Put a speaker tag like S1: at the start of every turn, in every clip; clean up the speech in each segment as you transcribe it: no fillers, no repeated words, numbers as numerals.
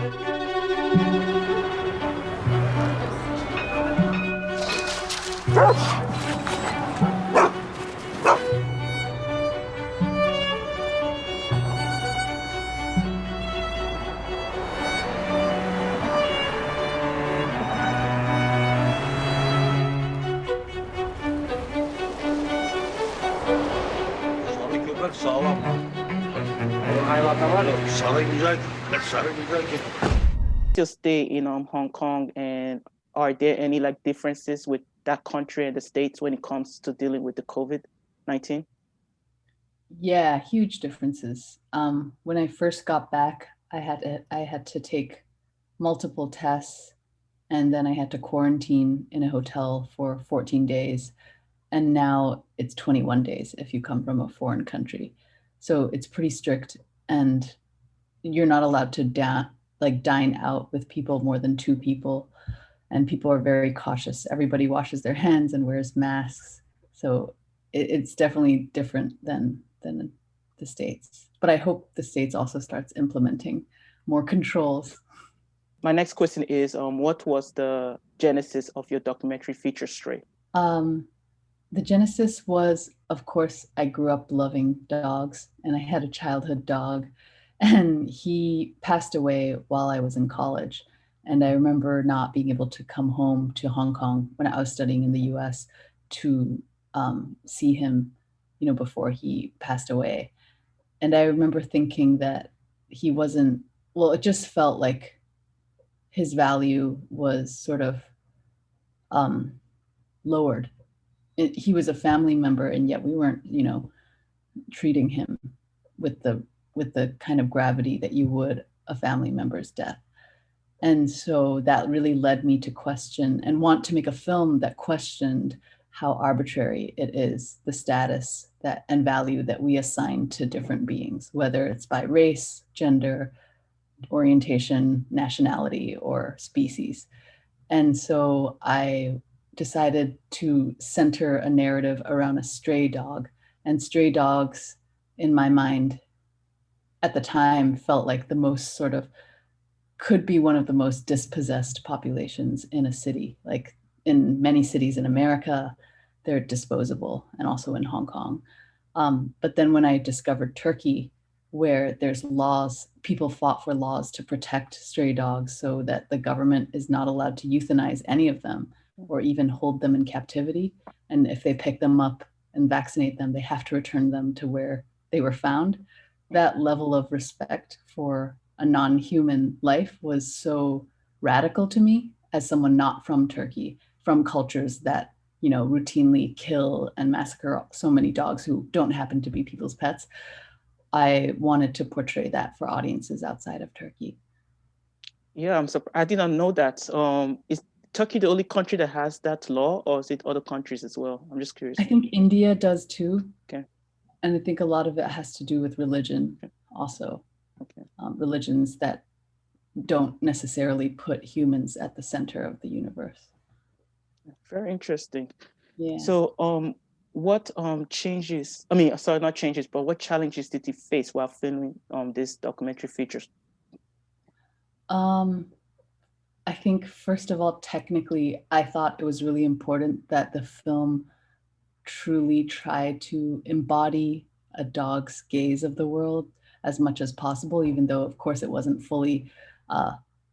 S1: Sarı köpek sağlam. Benim hayvanda var ya sarı güzel köpek, sarı güzel köpek.
S2: You stay in Hong Kong, and are there any like differences with that country and the States when it comes to dealing with the COVID-19?
S3: Yeah, huge differences. When I first got back, I had to take multiple tests, and then I had to quarantine in a hotel for 14 days. And now it's 21 days if you come from a foreign country. So it's pretty strict, and you're not allowed to dine out with people more than 2 people. And people are very cautious. Everybody washes their hands and wears masks. So it's definitely different than the States. But I hope the States also starts implementing more controls.
S2: My next question is, what was the genesis of your documentary feature Stray?
S3: The genesis was, of course, I grew up loving dogs, and I had a childhood dog, and he passed away while I was in college. And I remember not being able to come home to Hong Kong when I was studying in the US to see him, before he passed away. And I remember thinking that he wasn't, well, it just felt like his value was sort of lowered. He was a family member, and yet we weren't, treating him with the kind of gravity that you would a family member's death. And so that really led me to question and want to make a film that questioned how arbitrary it is, the status and value that we assign to different beings, whether it's by race, gender, orientation, nationality, or species. And so I decided to center a narrative around a stray dog. And stray dogs, in my mind, at the time, felt like the most could be one of the most dispossessed populations in a city. Like in many cities in America, they're disposable, and also in Hong Kong. But then when I discovered Turkey, where there's laws, people fought for laws to protect stray dogs so that the government is not allowed to euthanize any of them or even hold them in captivity. And if they pick them up and vaccinate them, they have to return them to where they were found. That level of respect for a non-human life was so radical to me as someone not from Turkey, from cultures that, routinely kill and massacre so many dogs who don't happen to be people's pets. I wanted to portray that for audiences outside of Turkey.
S2: Yeah, I did not know that. Is Turkey the only country that has that law, or is it other countries as well? I'm just curious.
S3: I think India does too.
S2: Okay.
S3: And I think a lot of it has to do with religion also.
S2: Okay.
S3: Religions that don't necessarily put humans at the center of the universe.
S2: Very interesting.
S3: Yeah.
S2: So what changes, not changes, but what challenges did you face while filming this documentary features?
S3: I think, first of all, technically, I thought it was really important that the film truly tried to embody a dog's gaze of the world as much as possible, even though, of course, it wasn't fully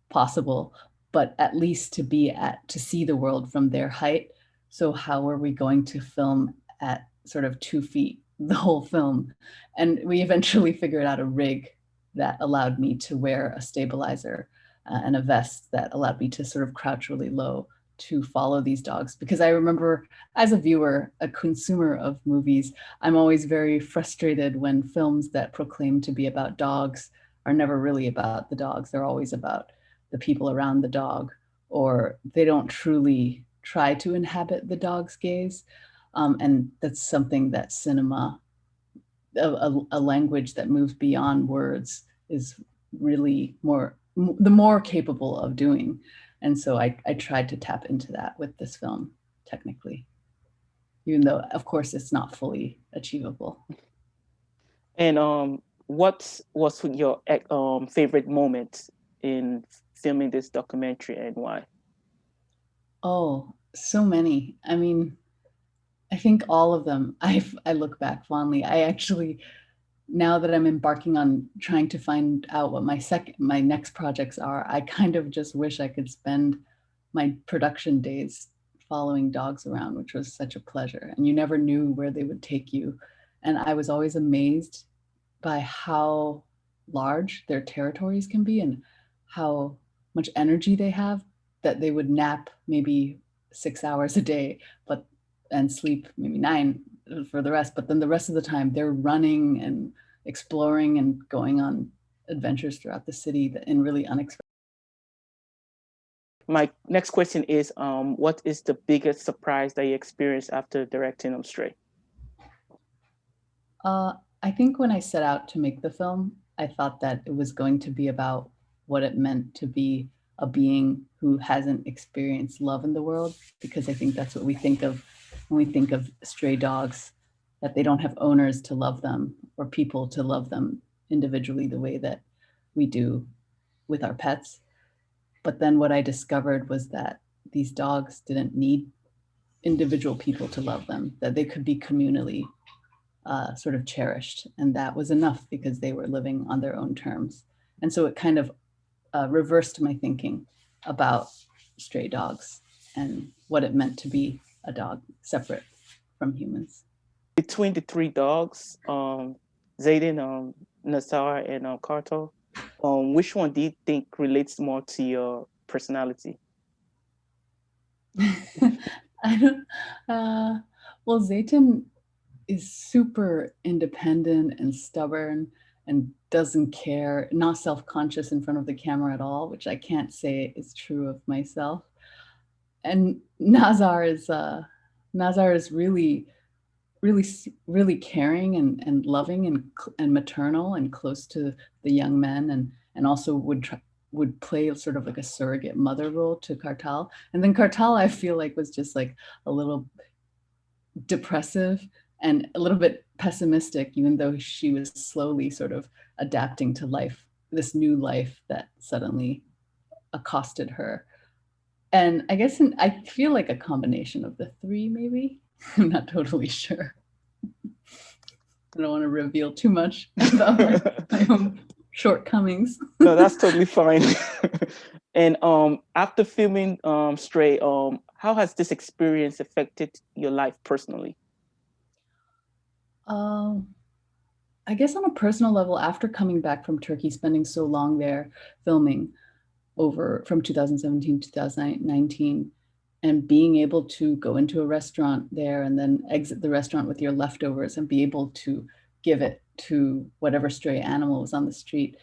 S3: possible, but at least to see the world from their height. So how are we going to film at sort of 2 feet the whole film? And we eventually figured out a rig that allowed me to wear a stabilizer and a vest that allowed me to sort of crouch really low to follow these dogs. Because I remember, as a viewer, a consumer of movies, I'm always very frustrated when films that proclaim to be about dogs are never really about the dogs. They're always about the people around the dog, or they don't truly try to inhabit the dog's gaze. And that's something that cinema, a language that moves beyond words, is really the more capable of doing. And so I tried to tap into that with this film, technically, even though, of course, it's not fully achievable.
S2: And what was your favorite moment in filming this documentary, and why?
S3: Oh, so many. I mean, I think all of them. I look back fondly. I actually, now that I'm embarking on trying to find out what my next projects are, I kind of just wish I could spend my production days following dogs around, which was such a pleasure. And you never knew where they would take you. And I was always amazed by how large their territories can be and how much energy they have, that they would nap maybe 6 hours a day, but and sleep maybe 9 for the rest. But then the rest of the time they're running and exploring and going on adventures throughout the city in really unexpected.
S2: My next question is, what is the biggest surprise that you experienced after directing on Stray?
S3: I think when I set out to make the film, I thought that it was going to be about what it meant to be a being who hasn't experienced love in the world, because I think that's what we think of when we think of stray dogs, that they don't have owners to love them or people to love them individually the way that we do with our pets. But then what I discovered was that these dogs didn't need individual people to love them, that they could be communally sort of cherished. And that was enough because they were living on their own terms. And so it kind of reversed my thinking about stray dogs and what it meant to be a dog separate from humans.
S2: Between the three dogs, Zeytin, Nazar, and Kartal, which one do you think relates more to your personality?
S3: I don't, well, Zeytin is super independent and stubborn and doesn't care, not self-conscious in front of the camera at all, which I can't say is true of myself. And Nazar is really, really, really caring and loving and maternal and close to the young men, and also would play sort of like a surrogate mother role to Kartal. And then Kartal, I feel like, was just like a little depressive and a little bit pessimistic, even though she was slowly sort of adapting to life, this new life that suddenly accosted her. And I guess I feel like a combination of the three, maybe. I'm not totally sure. I don't want to reveal too much about my own shortcomings.
S2: No, that's totally fine. And after filming Stray, how has this experience affected your life personally?
S3: I guess on a personal level, after coming back from Turkey, spending so long there filming over from 2017 to 2019, and being able to go into a restaurant there and then exit the restaurant with your leftovers and be able to give it to whatever stray animal was on the street,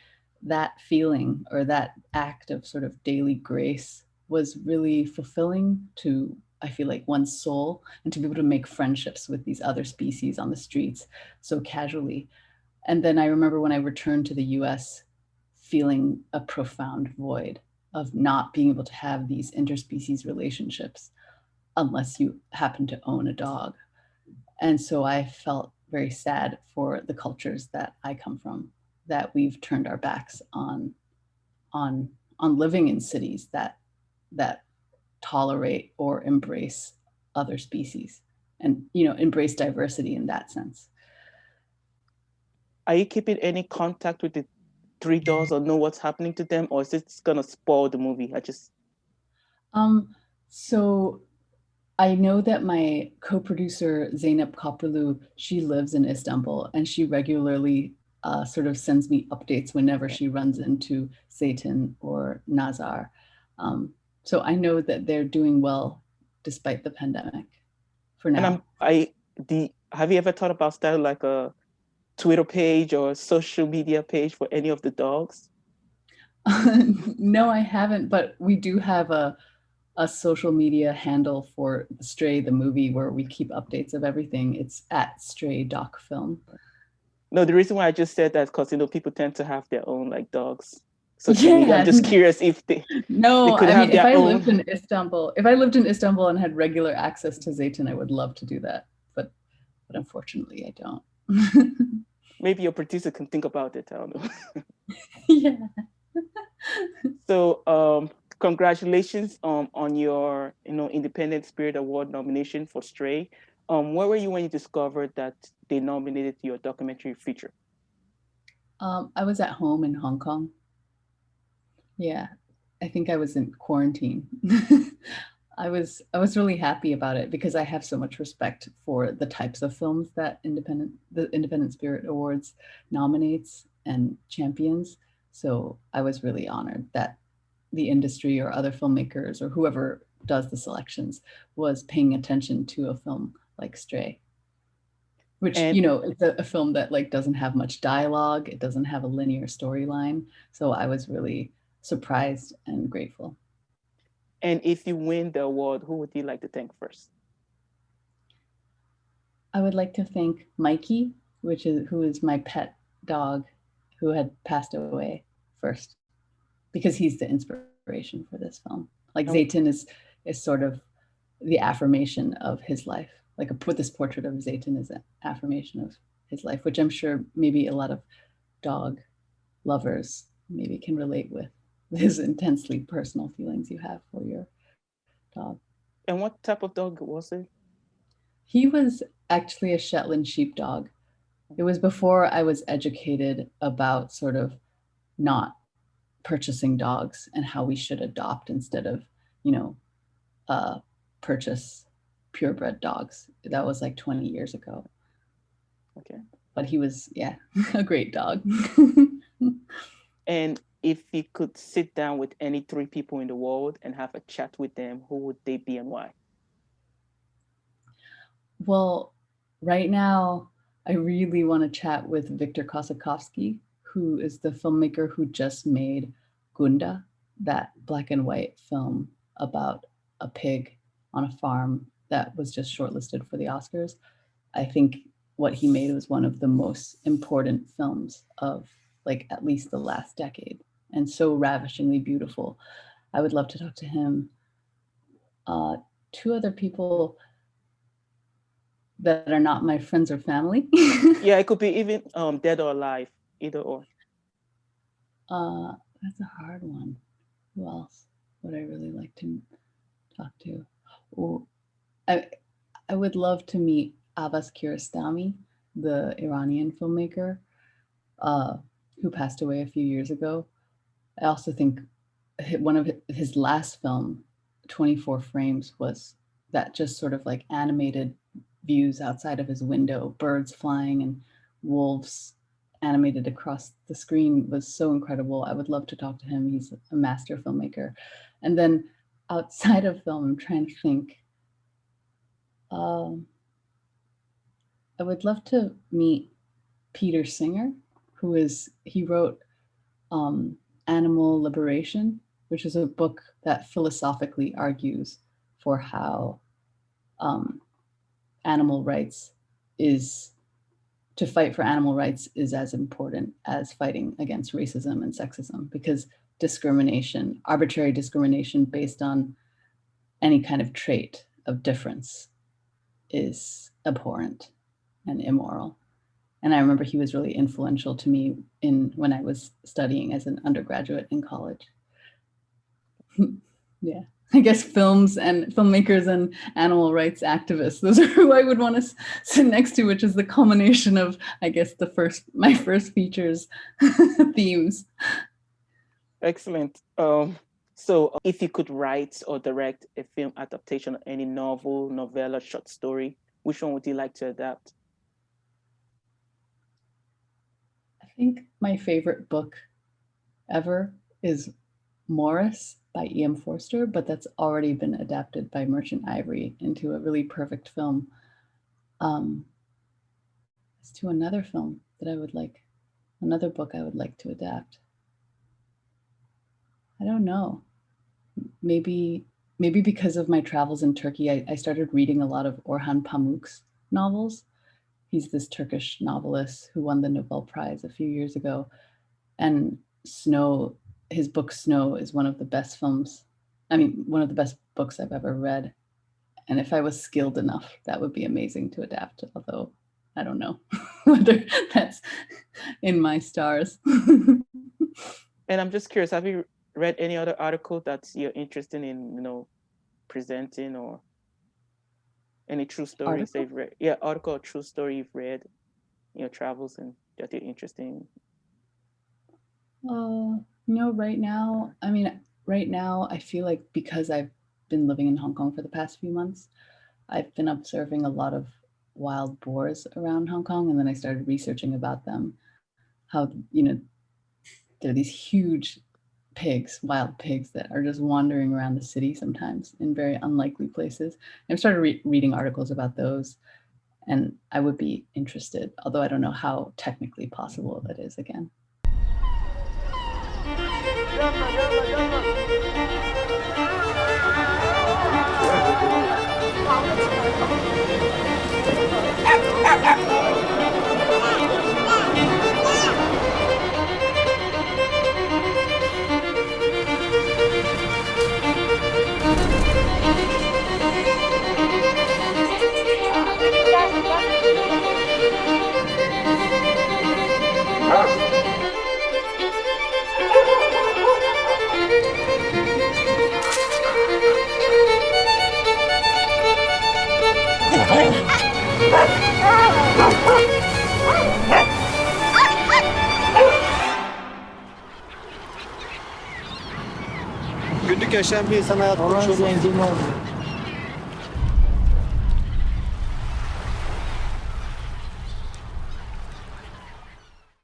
S3: that feeling or that act of sort of daily grace was really fulfilling to, I feel like, one's soul, and to be able to make friendships with these other species on the streets so casually. And then I remember when I returned to the US, feeling a profound void of not being able to have these interspecies relationships unless you happen to own a dog. And so I felt very sad for the cultures that I come from, that we've turned our backs on living in cities that tolerate or embrace other species and, embrace diversity in that sense.
S2: Are you keeping any contact with the three dogs or know what's happening to them, or is this gonna spoil the movie?
S3: So I know that my co-producer Zeynep Kopperlu, she lives in Istanbul, and she regularly sort of sends me updates whenever she runs into Zeytin or Nazar. So I know that they're doing well despite the pandemic for now.
S2: And have you ever thought about starting like a Twitter page or a social media page for any of the dogs?
S3: No, I haven't, but we do have a social media handle for Stray, the movie, where we keep updates of everything. It's at Stray Doc Film.
S2: No, the reason why I just said that is because people tend to have their own like dogs. Social media. I'm just curious if they could have their own.
S3: If I lived in Istanbul and had regular access to Zeytin, I would love to do that, but unfortunately I don't.
S2: Maybe your producer can think about it. I don't know.
S3: Yeah.
S2: So congratulations on your Independent Spirit Award nomination for Stray. Where were you when you discovered that they nominated your documentary feature?
S3: I was at home in Hong Kong. Yeah, I think I was in quarantine. I was really happy about it because I have so much respect for the types of films that the Independent Spirit Awards nominates and champions. So I was really honored that the industry or other filmmakers or whoever does the selections was paying attention to a film like Stray, which,
S2: And
S3: it's a film that like doesn't have much dialogue. It doesn't have a linear storyline. So I was really surprised and grateful.
S2: and if you win the award, who would you like to thank first?
S3: I would like to thank Mikey, who is my pet dog who had passed away first, because he's the inspiration for this film. Like Zeytin is sort of the affirmation of his life. Like this portrait of Zeytin is an affirmation of his life, which I'm sure maybe a lot of dog lovers maybe can relate with his intensely personal feelings you have for your dog.
S2: And what type of dog was it?
S3: He was actually a Shetland sheepdog. It was before I was educated about sort of not purchasing dogs and how we should adopt instead of, purchase purebred dogs. That was like 20 years ago.
S2: Okay.
S3: But he was, a great dog.
S2: And if you could sit down with any three people in the world and have a chat with them, who would they be and why?
S3: Well, right now, I really want to chat with Victor Kosakovsky, who is the filmmaker who just made Gunda, that black and white film about a pig on a farm that was just shortlisted for the Oscars. I think what he made was one of the most important films of like at least the last decade, and so ravishingly beautiful. I would love to talk to him. Two other people that are not my friends or family.
S2: Yeah, it could be even dead or alive, either or.
S3: That's a hard one. Who else would I really like to talk to? Oh, I would love to meet Abbas Kiarostami, the Iranian filmmaker who passed away a few years ago. I also think one of his last film, 24 Frames, was that just sort of like animated views outside of his window, birds flying and wolves animated across the screen, was so incredible. I would love to talk to him. He's a master filmmaker. And then outside of film, I'm trying to think. I would love to meet Peter Singer, he wrote Animal Liberation, which is a book that philosophically argues for how animal rights to fight for animal rights is as important as fighting against racism and sexism, because discrimination, arbitrary discrimination based on any kind of trait of difference is abhorrent and immoral. And I remember he was really influential to me when I was studying as an undergraduate in college. Yeah, I guess films and filmmakers and animal rights activists, those are who I would want to sit next to, which is the culmination of, I guess, my first features themes.
S2: Excellent. So if you could write or direct a film adaptation of any novel, novella, short story, which one would you like to adapt?
S3: I think my favorite book ever is Morris by E.M. Forster, but that's already been adapted by Merchant Ivory into a really perfect film. As to another film that another book I would like to adapt. I don't know. Maybe because of my travels in Turkey, I started reading a lot of Orhan Pamuk's novels. He's this Turkish novelist who won the Nobel Prize a few years ago. And his book Snow is one of the best books I've ever read. And if I was skilled enough, that would be amazing to adapt, although I don't know whether that's in my stars.
S2: And I'm just curious, have you read any other article that you're interested in, presenting, or any true stories
S3: Article?
S2: they've read? Yeah, article or true story you've read in your travels and that you're interested in.
S3: Right now, I feel like because I've been living in Hong Kong for the past few months, I've been observing a lot of wild boars around Hong Kong, and then I started researching about them. How, there are these huge pigs, wild pigs that are just wandering around the city sometimes in very unlikely places. And I've started reading articles about those, and I would be interested, although I don't know how technically possible that is again.
S1: Günlük yaşayan bir insan hayatı
S2: Olan
S1: çok
S2: zengin oldu.